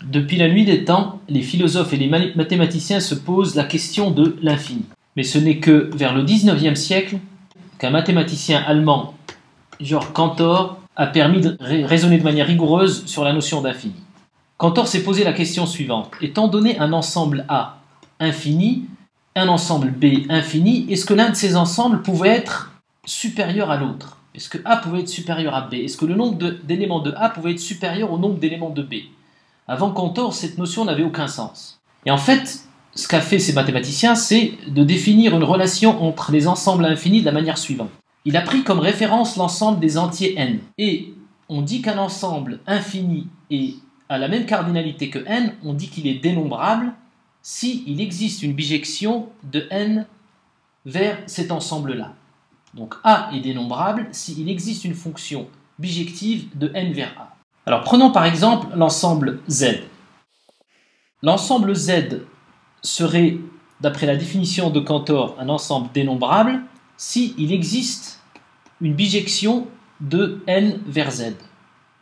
Depuis la nuit des temps, les philosophes et les mathématiciens se posent la question de l'infini. Mais ce n'est que vers le 19e siècle qu'un mathématicien allemand, Georg Cantor, a permis de raisonner de manière rigoureuse sur la notion d'infini. Cantor s'est posé la question suivante. Étant donné un ensemble A infini, un ensemble B infini, est-ce que l'un de ces ensembles pouvait être supérieur à l'autre? Est-ce que A pouvait être supérieur à B? Est-ce que le nombre d'éléments de A pouvait être supérieur au nombre d'éléments de B? Avant Cantor, cette notion n'avait aucun sens. Et en fait, ce qu'a fait ces mathématiciens, c'est de définir une relation entre les ensembles infinis de la manière suivante. Il a pris comme référence l'ensemble des entiers n. Et on dit qu'un ensemble infini a la même cardinalité que n, on dit qu'il est dénombrable s'il existe une bijection de n vers cet ensemble-là. Donc A est dénombrable s'il existe une fonction bijective de n vers A. Alors prenons par exemple l'ensemble Z. L'ensemble Z serait, d'après la définition de Cantor, un ensemble dénombrable s'il existe une bijection de n vers Z.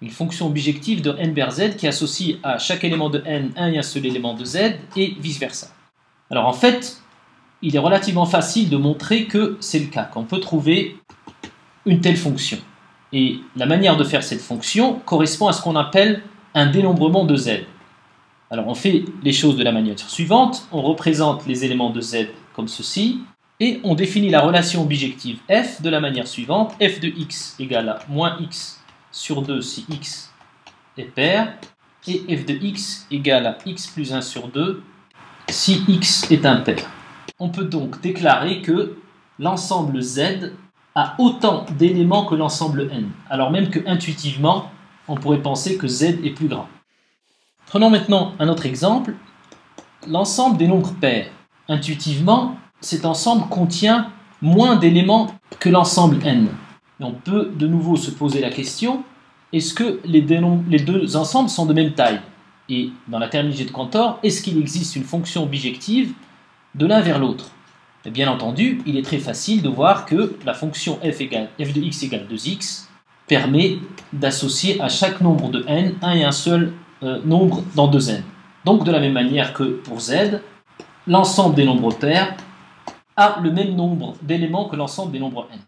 Une fonction bijective de n vers Z qui associe à chaque élément de n un et un seul élément de Z et vice-versa. Alors en fait, il est relativement facile de montrer que c'est le cas, qu'on peut trouver une telle fonction. Et la manière de faire cette fonction correspond à ce qu'on appelle un dénombrement de Z. Alors on fait les choses de la manière suivante, on représente les éléments de Z comme ceci, et on définit la relation bijective f de la manière suivante, f de x égale à moins x sur 2 si x est pair, et f de x égale à x plus 1 sur 2 si x est impair. On peut donc déclarer que l'ensemble Z a autant d'éléments que l'ensemble n, alors même que intuitivement, on pourrait penser que Z est plus grand. Prenons maintenant un autre exemple, l'ensemble des nombres pairs. Intuitivement, cet ensemble contient moins d'éléments que l'ensemble n. Et on peut de nouveau se poser la question, est-ce que les deux ensembles sont de même taille? Et dans la terminologie de Cantor, est-ce qu'il existe une fonction bijective de l'un vers l'autre? Et bien entendu, il est très facile de voir que la fonction f de x égale 2x permet d'associer à chaque nombre de n un et un seul nombre dans 2n. Donc de la même manière que pour z, l'ensemble des nombres pairs a le même nombre d'éléments que l'ensemble des nombres n.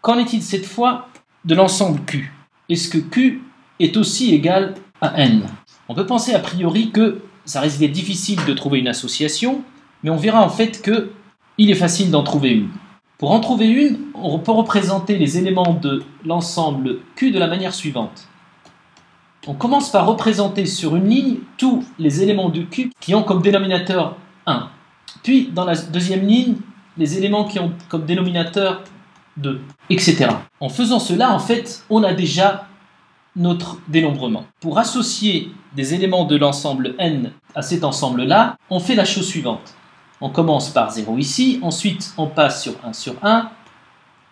Qu'en est-il cette fois de l'ensemble Q? Est-ce que Q est aussi égal à n? On peut penser a priori que ça risque d'être difficile de trouver une association, mais on verra en fait que il est facile d'en trouver une. Pour en trouver une, on peut représenter les éléments de l'ensemble Q de la manière suivante. On commence par représenter sur une ligne tous les éléments de Q qui ont comme dénominateur 1. Puis, dans la deuxième ligne, les éléments qui ont comme dénominateur 2, etc. En faisant cela, en fait, on a déjà notre dénombrement. Pour associer des éléments de l'ensemble n à cet ensemble-là, on fait la chose suivante. On commence par 0 ici, ensuite on passe sur 1 sur 1,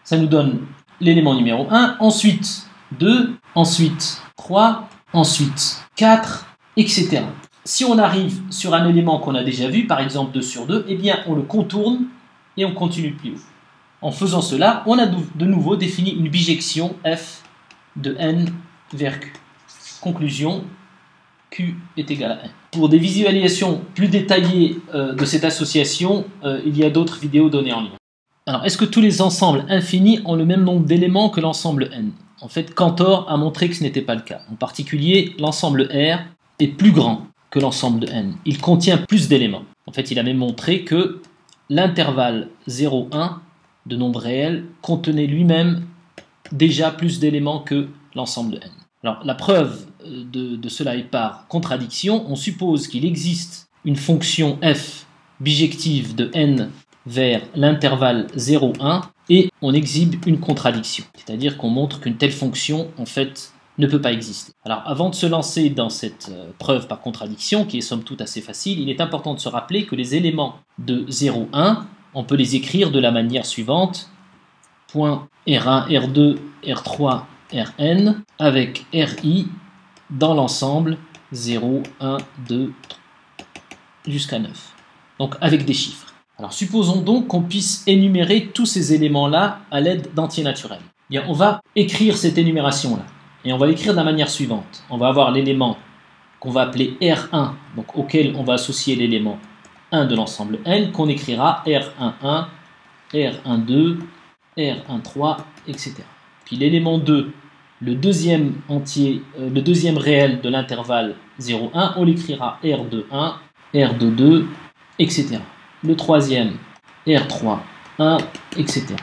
ça nous donne l'élément numéro 1, ensuite 2, ensuite 3, ensuite 4, etc. Si on arrive sur un élément qu'on a déjà vu, par exemple 2 sur 2, eh bien on le contourne et on continue plus haut. En faisant cela, on a de nouveau défini une bijection f de n vers q. Conclusion, Q est égal à n. Pour des visualisations plus détaillées de cette association, il y a d'autres vidéos données en lien. Alors, est-ce que tous les ensembles infinis ont le même nombre d'éléments que l'ensemble n? En fait, Cantor a montré que ce n'était pas le cas. En particulier, l'ensemble R est plus grand que l'ensemble de n. Il contient plus d'éléments. En fait, il a même montré que l'intervalle 0,1 de nombre réel contenait lui-même déjà plus d'éléments que l'ensemble de n. Alors, la preuve de cela est par contradiction. On suppose qu'il existe une fonction f bijective de n vers l'intervalle 0,1 et on exhibe une contradiction. C'est-à-dire qu'on montre qu'une telle fonction, en fait, ne peut pas exister. Alors, avant de se lancer dans cette preuve par contradiction, qui est somme toute assez facile, il est important de se rappeler que les éléments de 0,1, on peut les écrire de la manière suivante. Point R1, R2, R3, Rn avec Ri dans l'ensemble 0, 1, 2, jusqu'à 9. Donc avec des chiffres. Alors supposons donc qu'on puisse énumérer tous ces éléments-là à l'aide d'entiers naturels. On va écrire cette énumération-là. Et on va l'écrire de la manière suivante. On va avoir l'élément qu'on va appeler R1, donc auquel on va associer l'élément 1 de l'ensemble n, qu'on écrira R11, R12, R13, etc. Puis l'élément 2, le deuxième entier, le deuxième réel de l'intervalle 0,1, on l'écrira R21, R22, etc. Le troisième, R31, etc.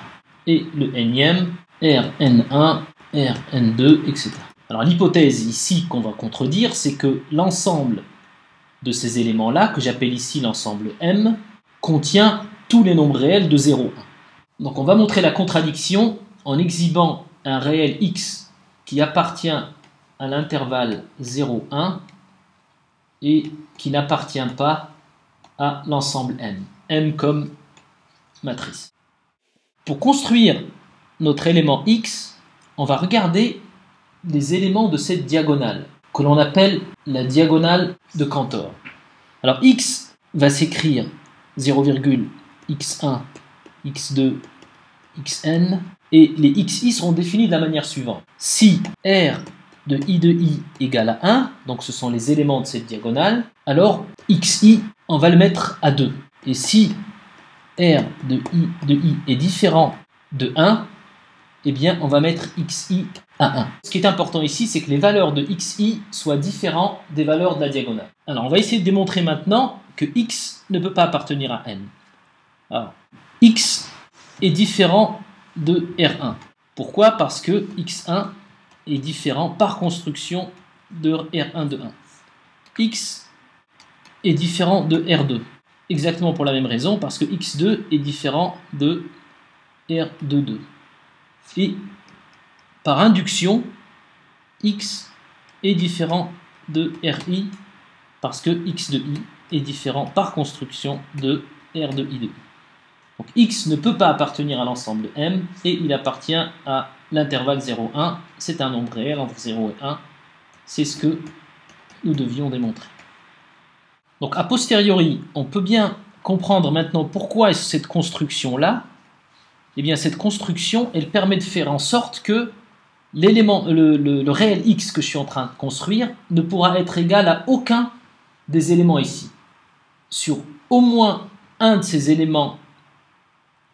Et le nème, Rn1, Rn2, etc. Alors l'hypothèse ici qu'on va contredire, c'est que l'ensemble de ces éléments-là, que j'appelle ici l'ensemble M, contient tous les nombres réels de 0, 1. Donc on va montrer la contradiction en exhibant un réel x qui appartient à l'intervalle 0, 1 et qui n'appartient pas à l'ensemble M. M comme matrice. Pour construire notre élément x, on va regarder les éléments de cette diagonale, que l'on appelle la diagonale de Cantor. Alors x va s'écrire 0,x1, x2, xn, et les xi seront définis de la manière suivante. Si r de i de i égale à 1, donc ce sont les éléments de cette diagonale, alors xi, on va le mettre à 2. Et si r de i est différent de 1, eh bien on va mettre xi à 1. Ce qui est important ici, c'est que les valeurs de xi soient différentes des valeurs de la diagonale. Alors on va essayer de démontrer maintenant que x ne peut pas appartenir à n. Alors, x est différent de R1. Pourquoi? Parce que x1 est différent par construction de R1 de 1. X est différent de R2. Exactement pour la même raison, parce que x2 est différent de R2, 2. Et par induction, x est différent de Ri, parce que x de i est différent par construction de R de i de i. Donc x ne peut pas appartenir à l'ensemble M, et il appartient à l'intervalle 0, 1. C'est un nombre réel entre 0 et 1. C'est ce que nous devions démontrer. Donc a posteriori, on peut bien comprendre maintenant pourquoi cette construction-là. Eh bien cette construction, elle permet de faire en sorte que l'élément, le réel x que je suis en train de construire ne pourra être égal à aucun des éléments ici. Sur au moins un de ces éléments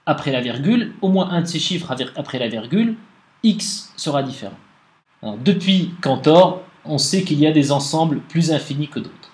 après la virgule, au moins un de ces chiffres après la virgule, x sera différent. Alors, depuis Cantor, on sait qu'il y a des ensembles plus infinis que d'autres.